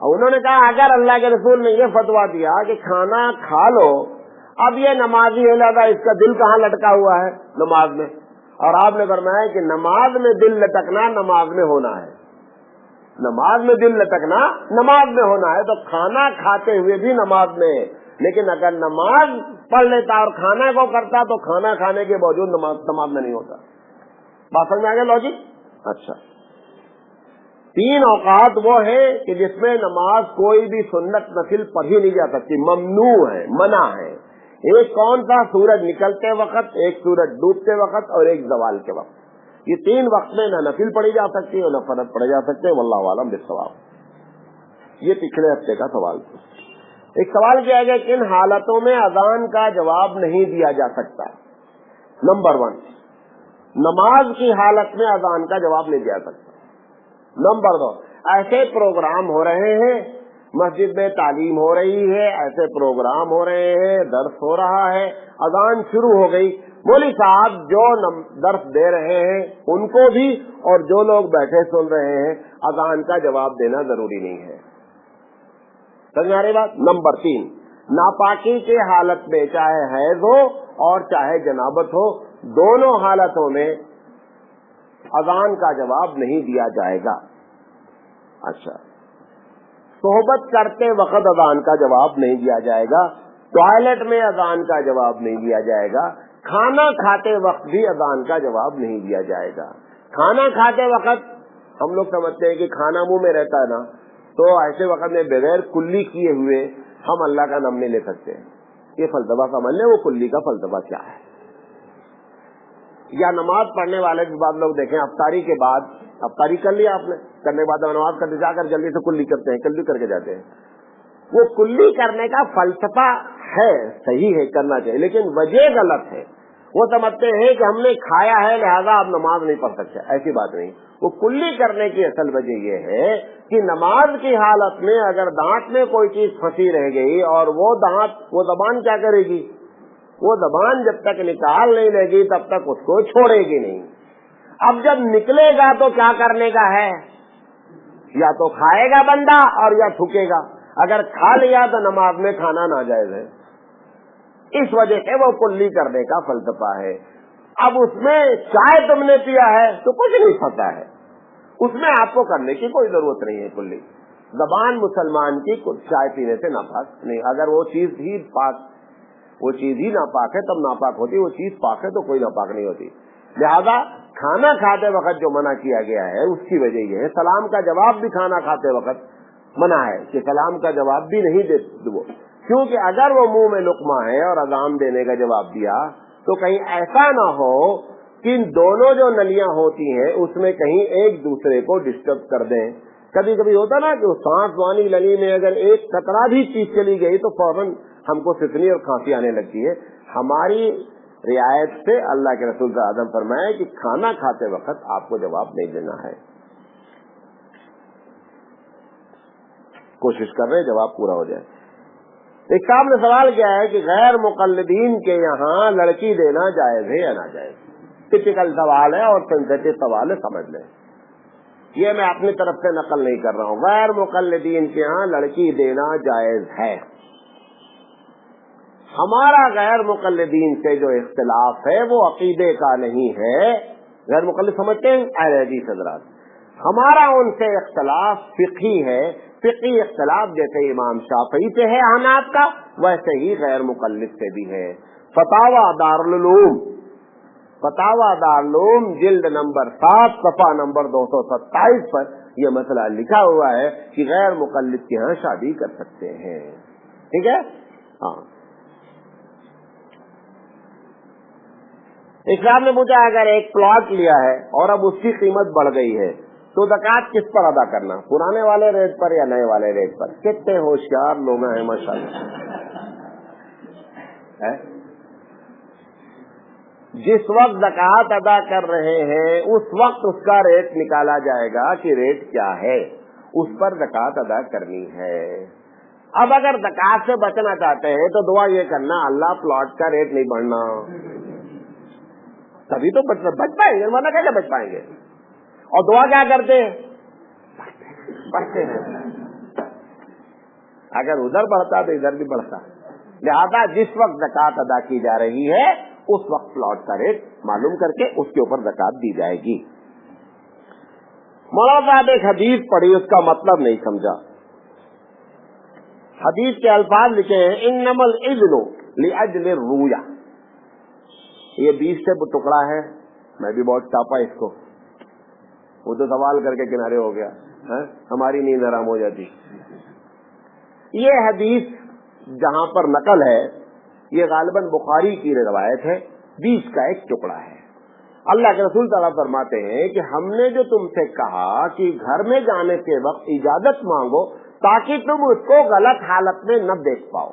اور انہوں نے کہا اگر اللہ کے رسول نے یہ فتوا دیا کہ کھانا کھا لو، اب یہ نمازی ہے لہذا اس کا دل کہاں لٹکا ہوا ہے؟ نماز میں. اور آپ نے فرمایا کہ نماز میں دل لٹکنا نماز میں ہونا ہے، نماز میں دل لٹکنا نماز میں ہونا ہے. تو کھانا کھاتے ہوئے بھی نماز میں ہے، لیکن اگر نماز پڑھ لیتا اور کھانا کو کرتا تو کھانا کھانے کے باوجود نماز میں نہیں ہوتا. بات سمجھ میں آ گیا لاجک؟ اچھا، 3 اوقات وہ ہے کہ جس میں نماز کوئی بھی سنت نفل پڑھی نہیں جا سکتی، ممنوع ہے، منع ہے. ایک کون سا؟ سورج نکلتے وقت، ایک سورج ڈوبتے وقت، اور ایک زوال کے وقت. یہ 3 وقت میں نہ نفل پڑھی جا سکتی اور نہ فرض پڑھے جا سکتے. واللہ عالم بالصواب. یہ پچھلے ہفتے کا سوال تھا. ایک سوال کیا گیا کہ ان حالتوں میں اذان کا جواب نہیں دیا جا سکتا. نمبر 1، نماز کی حالت میں اذان کا جواب نہیں دیا سکتا. نمبر 2، ایسے پروگرام ہو رہے ہیں، مسجد میں تعلیم ہو رہی ہے، ایسے پروگرام ہو رہے ہیں، درس ہو رہا ہے، اذان شروع ہو گئی، مولوی صاحب جو درس دے رہے ہیں ان کو بھی اور جو لوگ بیٹھے سن رہے ہیں اذان کا جواب دینا ضروری نہیں ہے. سمجھ آ رہی بات؟ نمبر 3، ناپاکی کے حالت میں چاہے حیض ہو اور چاہے جنابت ہو، دونوں حالتوں میں اذان کا جواب نہیں دیا جائے گا. اچھا، صحبت کرتے وقت اذان کا جواب نہیں دیا جائے گا، ٹوائلٹ میں اذان کا جواب نہیں دیا جائے گا، کھانا کھاتے وقت بھی اذان کا جواب نہیں دیا جائے گا. کھانا کھاتے وقت ہم لوگ سمجھتے ہیں کہ کھانا منہ میں رہتا ہے نا، تو ایسے وقت میں بغیر کلی کیے ہوئے ہم اللہ کا نام نہیں لے سکتے. یہ فلسفہ سمجھ لیں، وہ کلی کا فلسفہ کیا ہے. یا نماز پڑھنے والے بھی بعض لوگ دیکھیں افطاری کے بعد، افطاری کر لیا آپ نے، کرنے کے بعد نماز کرتے جا کر جلدی سے کلی کرتے ہیں، کلی کر کے جاتے ہیں. وہ کلی کرنے کا فلسفہ ہے، صحیح ہے، کرنا چاہیے، لیکن وجہ غلط ہے. وہ سمجھتے ہیں کہ ہم نے کھایا ہے لہذا آپ نماز نہیں پڑھ سکتے. ایسی بات نہیں. وہ کلی کرنے کی اصل وجہ یہ ہے کہ نماز کی حالت میں اگر دانت میں کوئی چیز پھنسی رہ گئی اور وہ زبان کیا کرے گی؟ وہ زبان جب تک نکال نہیں لے گی تب تک اس کو چھوڑے گی نہیں. اب جب نکلے گا تو کیا کرنے کا ہے؟ یا تو کھائے گا بندہ اور یا تھوکے گا. اگر کھا لیا تو نماز میں کھانا ناجائز ہے. اس وجہ سے وہ کلی کرنے کا فلسفہ ہے. اب اس میں چائے تم نے پیا ہے تو کچھ نہیں پھنسا ہے، اس میں آپ کو کرنے کی کوئی ضرورت نہیں ہے کلی. زبان مسلمان کی چائے پینے سے ناپاک نہیں. اگر وہ چیز ہی ناپاک ہے تب ناپاک ہوتی، وہ چیز پاک ہے تو کوئی ناپاک نہیں ہوتی. لہذا کھانا کھاتے وقت جو منع کیا گیا ہے اس کی وجہ یہ ہے. سلام کا جواب بھی کھانا کھاتے وقت منع ہے کہ سلام کا جواب بھی نہیں دیتے وہ، کیونکہ اگر وہ منہ میں لقمہ ہے اور اذان دینے کا جواب دیا تو کہیں ایسا نہ ہو کہ ان دونوں جو نلیاں ہوتی ہیں اس میں کہیں ایک دوسرے کو ڈسٹرب کر دیں. کبھی کبھی ہوتا نا کہ سانس وانی نلی میں اگر ایک قطرہ بھی چیز چلی گئی تو فوراً ہم کو سکنی اور کھانسی آنے لگتی ہے. ہماری رعایت سے اللہ کے رسول صلی اللہ علیہ وسلم فرمائے کہ کھانا کھاتے وقت آپ کو جواب نہیں دینا ہے. کوشش کر رہے جواب پورا ہو جائے. ایک صاحب نے سوال کیا ہے کہ غیر مقلدین کے یہاں لڑکی دینا جائز ہے یا ناجائز. ٹپیکل سوال ہے اور سینسیٹیو سوال ہے، سمجھ لیں. یہ میں اپنی طرف سے نقل نہیں کر رہا ہوں. غیر مقلدین کے ہاں لڑکی دینا جائز ہے. ہمارا غیر مقلدین سے جو اختلاف ہے وہ عقیدے کا نہیں ہے. غیر مقلد سمجھتے ہیں اہل حدیث حضرات. ہمارا ان سے اختلاف فقہی ہے. فقہی اختلاف جیسے امام شافعی سے ہے احناف کا، ویسے ہی غیر مقلد سے بھی ہے. فتاوی دارالعلوم جلد نمبر 7 صفحہ نمبر 227 پر یہ مسئلہ لکھا ہوا ہے کہ غیر مقلد کے ہاں شادی کر سکتے ہیں. ٹھیک ہے. ہاں، ایک صاحب نے پوچھا اگر ایک پلاٹ لیا ہے اور اب اس کی قیمت بڑھ گئی ہے تو زکوٰۃ کس پر ادا کرنا؟ پرانے والے ریٹ پر یا نئے والے ریٹ پر؟ کتنے ہوشیار لوگ ہیں ماشاءاللہ. جس وقت زکوٰۃ ادا کر رہے ہیں اس وقت اس کا ریٹ نکالا جائے گا کہ ریٹ کیا ہے، اس پر زکوٰۃ ادا کرنی ہے. اب اگر زکوٰۃ سے بچنا چاہتے ہیں تو دعا یہ کرنا اللہ پلاٹ کا ریٹ نہیں بڑھنا، تبھی تو بچ پائیں گے، ورنہ کیسے بچ پائیں گے. اور دعا کیا کرتے ہیں؟ بچتے ہیں. اگر ادھر بڑھتا تو ادھر بھی بڑھتا. لہذا جس وقت زکوٰۃ ادا کی جا رہی ہے اس وقت پلاٹ کا ریٹ معلوم کر کے اس کے اوپر زکوٰۃ دی جائے گی. مولانا صاحب ایک حدیث پڑھی, اس کا مطلب نہیں سمجھا. حدیث کے الفاظ لکھے ہیں انما الاذن لاجل الرؤیا. یہ 20 سے ٹکڑا ہے, میں بھی بہت چاپا اس کو, وہ تو سوال کر کے کنارے ہو گیا, ہماری نیند حرام ہو جاتی. یہ حدیث جہاں پر نقل ہے یہ غالباً بخاری کی روایت ہے, 20 کا ایک ٹکڑا ہے. اللہ کے رسول تعالیٰ فرماتے ہیں کہ ہم نے جو تم سے کہا کہ گھر میں جانے کے وقت اجازت مانگو تاکہ تم اس کو غلط حالت میں نہ دیکھ پاؤ.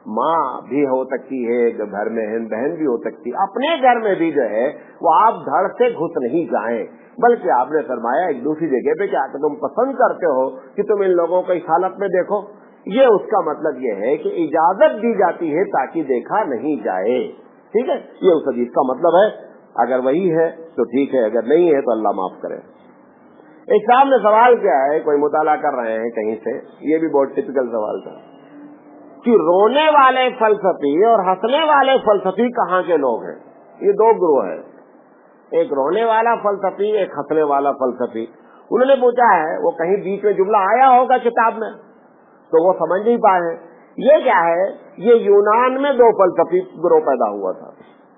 ماں بھی ہو سکتی ہے, گھر میں بہن بھی ہو سکتی, اپنے گھر میں بھی جو ہے وہ آپ دھڑ سے گھس نہیں جائیں, بلکہ آپ نے فرمایا ایک دوسری جگہ پہ کیا کہ تم پسند کرتے ہو کہ تم ان لوگوں کو اس حالت میں دیکھو. یہ اس کا مطلب یہ ہے کہ اجازت دی جاتی ہے تاکہ دیکھا نہیں جائے. ٹھیک ہے, یہ اس حدیث کا مطلب ہے. اگر وہی ہے تو ٹھیک ہے, اگر نہیں ہے تو اللہ معاف کرے. ایک صاحب نے سوال کیا ہے, کوئی مطالعہ کر رہے ہیں کہیں سے, یہ بھی بہت ٹپیکل سوال تھا کہ رونے والے فلسفی اور ہنسنے والے فلسفی کہاں کے لوگ ہیں. یہ 2 گروہ ہیں, ایک رونے والا فلسفی, ایک ہنسنے والا فلسفی. انہوں نے پوچھا ہے وہ کہیں بیچ میں جملہ آیا ہوگا کتاب میں تو وہ سمجھ نہیں پائے. یہ کیا ہے, یہ یونان میں 2 فلسفی گروہ پیدا ہوا تھا,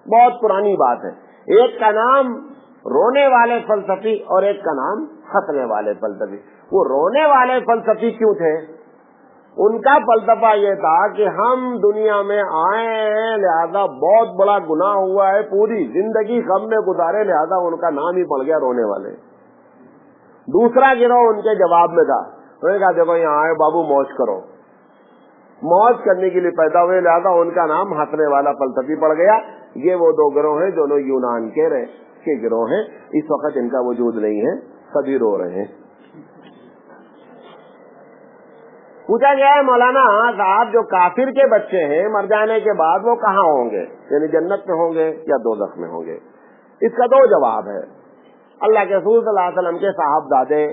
بہت پرانی بات ہے. ایک کا نام رونے والے فلسفی اور ایک کا نام ہنسنے والے فلسفی. وہ رونے والے فلسفی کیوں تھے؟ ان کا فلسفہ یہ تھا کہ ہم دنیا میں آئے ہیں لہذا بہت بڑا گناہ ہوا ہے, پوری زندگی غم میں گزارے, لہذا ان کا نام ہی پڑ گیا رونے والے. دوسرا گروہ ان کے جواب میں تھا, انہوں نے کہا دیکھو یہاں آئے بابو موج کرو, موج کرنے کے لیے پیدا ہوئے, لہذا ان کا نام ہنسنے والا فلسفی پڑ گیا. یہ وہ 2 گروہ ہیں دونوں یونان کے گروہ ہیں. اس وقت ان کا وجود نہیں ہے, سبھی رو رہے ہیں. پوچھا گیا ہے مولانا صاحب جو کافر کے بچے ہیں مر جانے کے بعد وہ کہاں ہوں گے, یعنی جنت میں ہوں گے یا دوزخ میں ہوں گے؟ اس کا 2 جواب ہے. اللہ کے رسول صلی اللہ علیہ وسلم کے صاحبزادے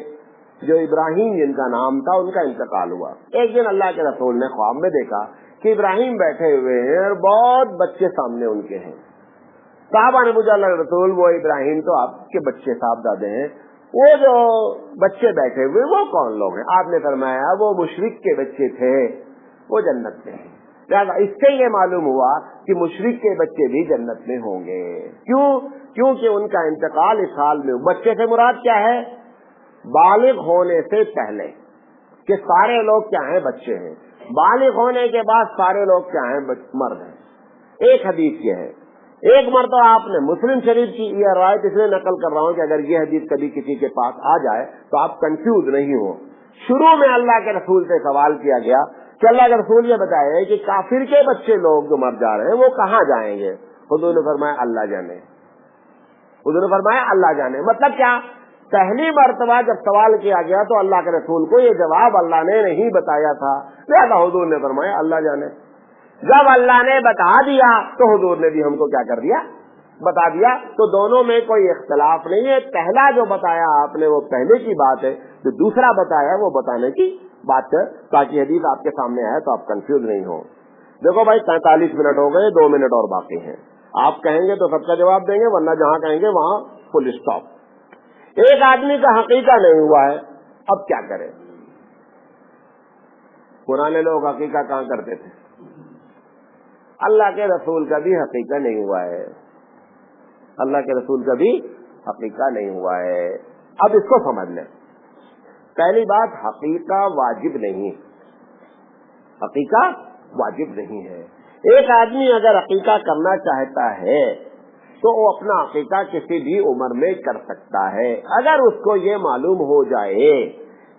جو ابراہیم جن کا نام تھا ان کا انتقال ہوا. ایک دن اللہ کے رسول نے خواب میں دیکھا کہ ابراہیم بیٹھے ہوئے ہیں اور بہت بچے سامنے ان کے ہیں. صحابہ نے پوچھا اللہ کے رسول وہ ابراہیم تو آپ کے بچے صاحبزادے ہیں, وہ جو بچے بیٹھے ہوئے وہ کون لوگ ہیں؟ آپ نے فرمایا وہ مشرک کے بچے تھے, وہ جنت میں ہیں. لہٰذا اس سے یہ معلوم ہوا کہ مشرک کے بچے بھی جنت میں ہوں گے. کیونکہ ان کا انتقال اس حال میں. بچے سے مراد کیا ہے؟ بالغ ہونے سے پہلے, کہ سارے لوگ کیا ہیں بچے ہیں, بالغ ہونے کے بعد سارے لوگ کیا ہیں مرد ہیں. ایک حدیث یہ ہے. ایک مرتبہ آپ نے مسلم شریف کی یہ روایت اس لیے نقل کر رہا ہوں کہ اگر یہ حدیث کبھی کسی کے پاس آ جائے تو آپ کنفیوز نہیں ہو. شروع میں اللہ کے رسول سے سوال کیا گیا کہ اللہ کے رسول یہ بتائے کہ کافر کے بچے لوگ جو مر جا رہے ہیں وہ کہاں جائیں گے؟ حضور نے فرمایا اللہ جانے. حضور نے فرمایا اللہ جانے. مطلب کیا؟ پہلی مرتبہ جب سوال کیا گیا تو اللہ کے رسول کو یہ جواب اللہ نے نہیں بتایا تھا, لہذا حضور نے فرمایا اللہ جانے. جب اللہ نے بتا دیا تو حضور نے بھی ہم کو کیا کر دیا؟ بتا دیا. تو دونوں میں کوئی اختلاف نہیں ہے. پہلا جو بتایا آپ نے وہ پہلے کی بات ہے, جو دوسرا بتایا وہ بتانے کی بات ہے, تاکہ حدیث آپ کے سامنے آئے تو آپ کنفیوز نہیں ہو. دیکھو بھائی 43 منٹ ہو گئے, 2 منٹ اور باقی ہیں. آپ کہیں گے تو سب کا جواب دیں گے, ورنہ جہاں کہیں گے وہاں فل اسٹاپ. ایک آدمی کا حقیقہ نہیں ہوا ہے, اب کیا کرے؟ پرانے لوگ حقیقہ کہاں کرتے تھے؟ اللہ کے رسول کا بھی حقیقہ نہیں ہوا ہے. اللہ کے رسول کا بھی حقیقہ نہیں ہوا ہے. اب اس کو سمجھ لیں. پہلی بات, حقیقہ واجب نہیں. حقیقہ واجب نہیں ہے. ایک آدمی اگر عقیقہ کرنا چاہتا ہے تو وہ اپنا عقیقہ کسی بھی عمر میں کر سکتا ہے. اگر اس کو یہ معلوم ہو جائے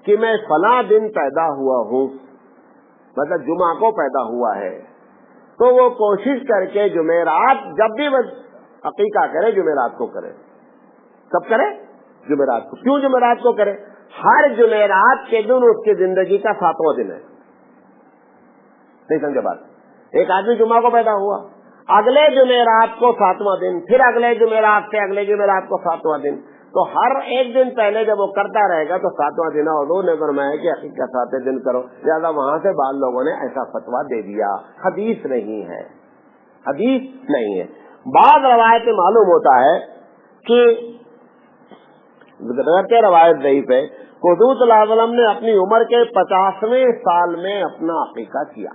کہ میں فلاں دن پیدا ہوا ہوں, مطلب جمعہ کو پیدا ہوا ہے, تو وہ کوشش کر کے جمعرات جب بھی وہ عقیقہ کرے جمعرات کو کرے. کب کرے؟ جمعرات کو. کیوں جمعرات کو کرے؟ ہر جمعرات کے دن اس کی زندگی کا 7واں دن ہے. نہیں سمجھے بات؟ ایک آدمی جمعہ کو پیدا ہوا, اگلے جمعرات کو 7واں دن, پھر اگلے جمعرات سے اگلے جمعرات کو 7واں دن, تو ہر ایک دن پہلے جب وہ کرتا رہے گا تو 7واں دن حضور نے فرمایا کہ عقیقہ 7 دن کرو، لہٰذا وہاں سے بعض لوگوں نے ایسا فتویٰ دے دیا، حدیث نہیں ہے، حدیث نہیں ہے۔ بعض روایت معلوم ہوتا ہے کہ روایت ضعیف ہے، حضور صلی اللہ علیہ وسلم نے اپنی عمر کے 50ویں سال میں اپنا عقیقہ کیا،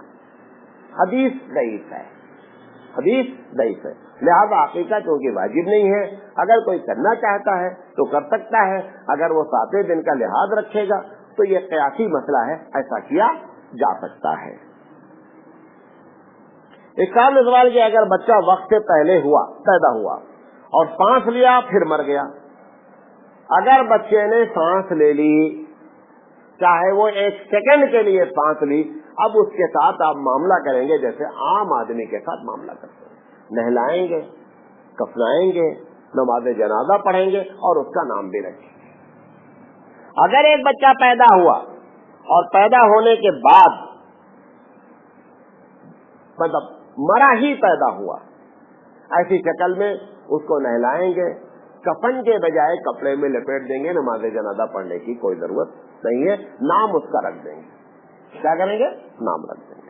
حدیث ضعیف ہے، حدیث ضعیف ہے۔ لہذا عقیقہ کیونکہ واجب نہیں ہے، اگر کوئی کرنا چاہتا ہے تو کر سکتا ہے، اگر وہ 7 دن کا لحاظ رکھے گا تو یہ قیاسی مسئلہ ہے، ایسا کیا جا سکتا ہے۔ ایک صاحب نے سوال کیا، اگر بچہ وقت سے پہلے پیدا ہوا اور سانس لیا پھر مر گیا، اگر بچے نے سانس لے لی، چاہے وہ 1 سیکنڈ کے لیے سانس لی، اب اس کے ساتھ آپ معاملہ کریں گے جیسے عام آدمی کے ساتھ معاملہ کرتے ہیں، نہلائیں گے، کفنائیں گے، نماز جنازہ پڑھیں گے اور اس کا نام بھی رکھیں گے۔ اگر ایک بچہ پیدا ہوا اور پیدا ہونے کے بعد مطلب مرا ہی پیدا ہوا، ایسی شکل میں اس کو نہلائیں گے، کفن کے بجائے کپڑے میں لپیٹ دیں گے، نماز جنازہ پڑھنے کی کوئی ضرورت نہیں ہے، نام اس کا رکھ دیں گے۔ کیا کریں گے؟ نام رکھ دیں گے۔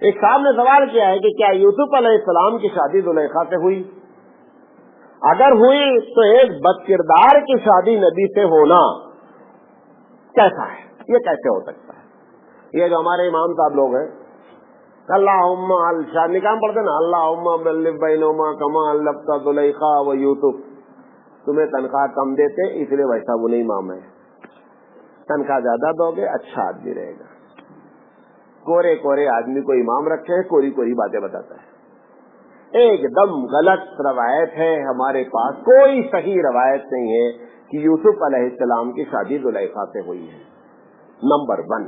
ایک صاحب نے سوال کیا ہے کہ کیا یوسف علیہ السلام کی شادی زلیخا سے ہوئی؟ اگر ہوئی تو ایک بد کردار کی شادی نبی سے ہونا کیسا ہے؟ یہ کیسے ہو سکتا ہے؟ یہ جو ہمارے امام صاحب لوگ ہیں، اللہم نکام پڑھتے نا، اللہم بلغ بینہما کما علقت زلیخا و یوسف، تمہیں تنخواہ کم دیتے اس لیے ویسا وہ نہیں امام ہے، تنخواہ زیادہ دو گے اچھا آدمی رہے گا۔ کورے کورے آدمی کو امام رکھے، کوری کوری باتیں بتاتا ہے، ایک دم غلط روایت ہے، ہمارے پاس کوئی صحیح روایت نہیں ہے کہ یوسف علیہ السلام کی شادی زلیخا سے ہوئی ہے۔ نمبر 1،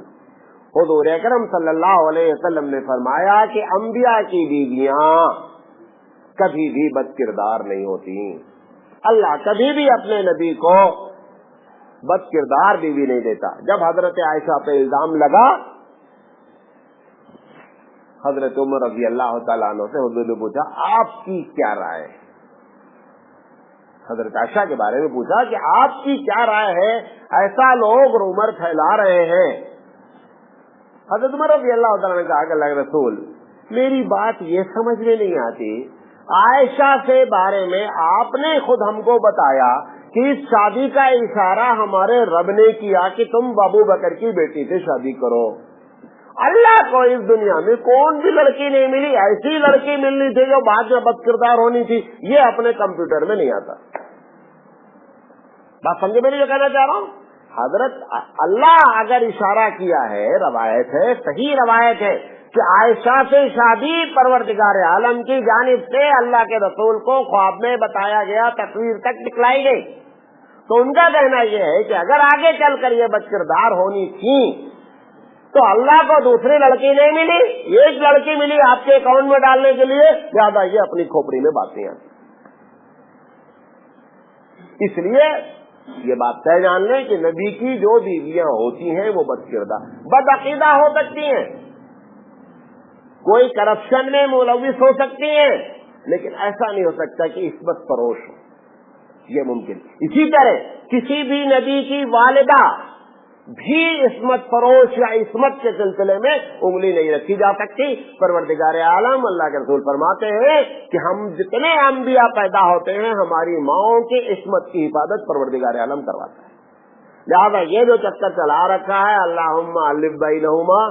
حضور اکرم صلی اللہ علیہ وسلم نے فرمایا کہ انبیاء کی بیویاں کبھی بھی بد کردار نہیں ہوتی، اللہ کبھی بھی اپنے نبی کو بد کردار بیوی نہیں دیتا۔ جب حضرت عائشہ پہ الزام لگا، حضرت عمر رضی اللہ تعالیٰ عنہ سے حضور نے پوچھا آپ کی کیا رائے ہے؟ حضرت عائشہ کے بارے میں پوچھا کہ آپ کی کیا رائے ہے، ایسا لوگ رومر پھیلا رہے ہیں۔ حضرت عمر رضی اللہ تعالیٰ نے کہا کہ اللہ کے رسول، میری بات یہ سمجھ میں نہیں آتی، عائشہ سے بارے میں آپ نے خود ہم کو بتایا کہ اس شادی کا اشارہ ہمارے رب نے کیا کہ تم ابو بکر کی بیٹی سے شادی کرو۔ اللہ کو اس دنیا میں کون بھی لڑکی نہیں ملی، ایسی لڑکی ملنی تھی جو بعد میں بد کردار ہونی تھی، یہ اپنے کمپیوٹر میں نہیں آتا۔ بات سمجھے میری جو کہنا چاہ رہا ہوں؟ حضرت اللہ اگر اشارہ کیا ہے، روایت ہے، صحیح روایت ہے کہ عائشہ سے شادی پروردگار عالم کی جانب سے اللہ کے رسول کو خواب میں بتایا گیا، تصویر تک دکھلائی گئی، تو ان کا کہنا یہ ہے کہ اگر آگے چل کر یہ بد کردار ہونی تھی تو اللہ کو دوسری لڑکی نہیں ملی، ایک لڑکی ملی آپ کے اکاؤنٹ میں ڈالنے کے لیے، زیادہ یہ اپنی کھوپڑی میں باتیں آتی۔ اس لیے یہ بات طے جان لیں کہ نبی کی جو بیویاں ہوتی ہیں وہ بد کردار بد عقیدہ ہو سکتی ہیں، کوئی کرپشن میں ملوث ہو سکتی ہیں، لیکن ایسا نہیں ہو سکتا کہ عصمت فروش ہو، یہ ممکن۔ اسی طرح کسی بھی نبی کی والدہ بھی عصمت فروش یا عصمت کے سلسلے میں انگلی نہیں رکھی جا سکتی۔ پروردگار عالم اللہ کے رسول فرماتے ہیں کہ ہم جتنے انبیاء پیدا ہوتے ہیں ہماری ماؤں کی عصمت کی حفاظت پروردگار عالم کرواتا ہے۔ لہٰذا یہ جو چکر چلا رکھا ہے اللہم الف بینہما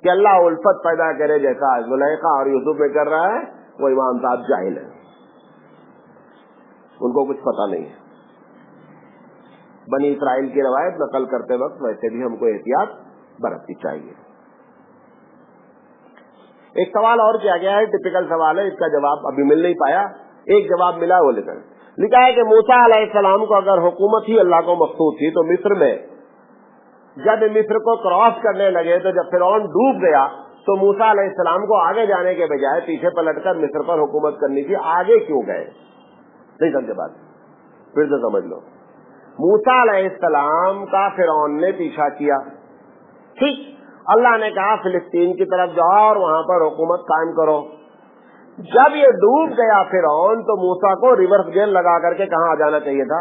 کہ اللہ الفت پیدا کرے جیسا زلیخا اور یوسف میں کر رہا ہے، وہ امام صاحب جاہل ہیں، ان کو کچھ پتہ نہیں ہے۔ بنی اسرائیل کی روایت نقل کرتے وقت ویسے بھی ہم کو احتیاط برتنی چاہیے۔ ایک سوال اور کیا گیا ہے، ٹپیکل سوال ہے، اس کا جواب ابھی مل نہیں پایا، ایک جواب ملا، وہ لکھا ہے کہ موسیٰ علیہ السلام کو اگر حکومت ہی اللہ کو مخصوص تھی تو مصر میں جب مصر کو کراس کرنے لگے تو جب فرعون ڈوب گیا تو موسیٰ علیہ السلام کو آگے جانے کے بجائے پیچھے پلٹ کر مصر پر حکومت کرنی تھی، آگے کیوں گئے؟ نہیں سمجھے بات، پھر سے سمجھ لو۔ موسیٰ علیہ السلام کا فرعون نے پیچھا کیا، ٹھیک، اللہ نے کہا فلسطین کی طرف جاؤ اور وہاں پر حکومت قائم کرو۔ جب یہ ڈوب گیا فرعون تو موسیٰ کو ریورس گیئر لگا کر کے کہاں آ جانا چاہیے تھا؟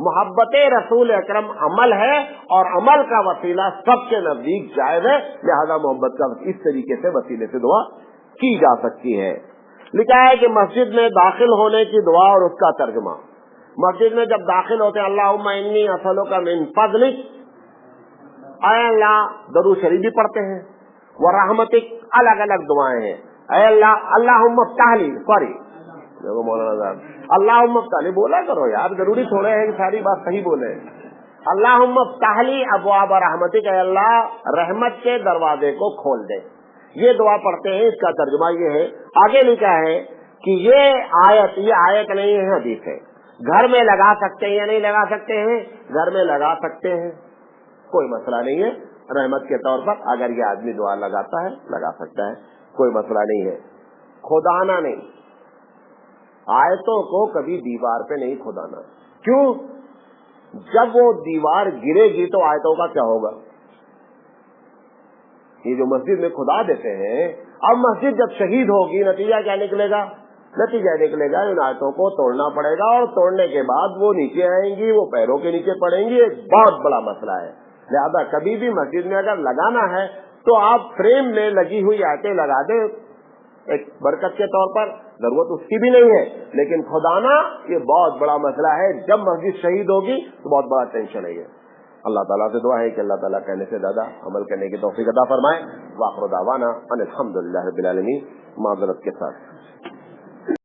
محبت رسول اکرم عمل ہے اور عمل کا وسیلہ سب کے نزدیک جائز ہے، لہذا محبت کا اس طریقے سے وسیلے سے دعا کی جا سکتی ہے۔ لکھا ہے کہ مسجد میں داخل ہونے کی دعا اور اس کا ترجمہ۔ مسجد میں جب داخل ہوتے ہیں اللہم انی اسألک من فضلک، اے اللہ درود شریف بھی پڑھتے ہیں، ورحمتک الگ الگ دعائیں ہیں، اے اللہ اللہم افتح لی، سوری دیکھو مولانا صاحب اللہم افتح لی بولا کرو یار، ضروری تھوڑے ہے کہ ساری بات صحیح بولے۔ اللہم افتح لی ابواب رحمتک، اے اللہ رحمت کے دروازے کو کھول دے، یہ دعا پڑھتے ہیں۔ اس کا ترجمہ یہ ہے، آگے لکھا ہے کہ یہ آیت نہیں ہے، حدیث ہے۔ گھر میں لگا سکتے ہیں یا نہیں لگا سکتے ہیں؟ گھر میں لگا سکتے ہیں، کوئی مسئلہ نہیں ہے، رحمت کے طور پر اگر یہ آدمی دعا لگاتا ہے لگا سکتا ہے، کوئی مسئلہ نہیں ہے۔ کھودانا نہیں، آیتوں کو کبھی دیوار پہ نہیں کھودانا۔ کیوں؟ جب وہ دیوار گرے گی تو آیتوں کا کیا ہوگا؟ یہ جو مسجد میں کھدا دیتے ہیں، اب مسجد جب شہید ہوگی نتیجہ کیا نکلے گا؟ نتیجہ نکلے گا ان آیتوں کو توڑنا پڑے گا، اور توڑنے کے بعد وہ نیچے آئیں گی، وہ پیروں کے نیچے پڑیں گی، ایک بہت بڑا مسئلہ ہے۔ لہذا کبھی بھی مسجد میں اگر لگانا ہے تو آپ فریم میں لگی ہوئی آیتیں لگا دیں، ایک برکت کے طور پر، ضرورت اس کی بھی نہیں ہے، لیکن کھدانا یہ بہت بڑا مسئلہ ہے۔ جب مسجد شہید ہوگی تو بہت بڑا ٹینشن ہے یہ۔ اللہ تعالیٰ سے دعا ہے کہ اللہ تعالیٰ کہنے سے زیادہ عمل کرنے کی توفیق عطا فرمائے۔ وآخر دعوانا ان الحمد للہ رب العالمین، معذرت کے ساتھ۔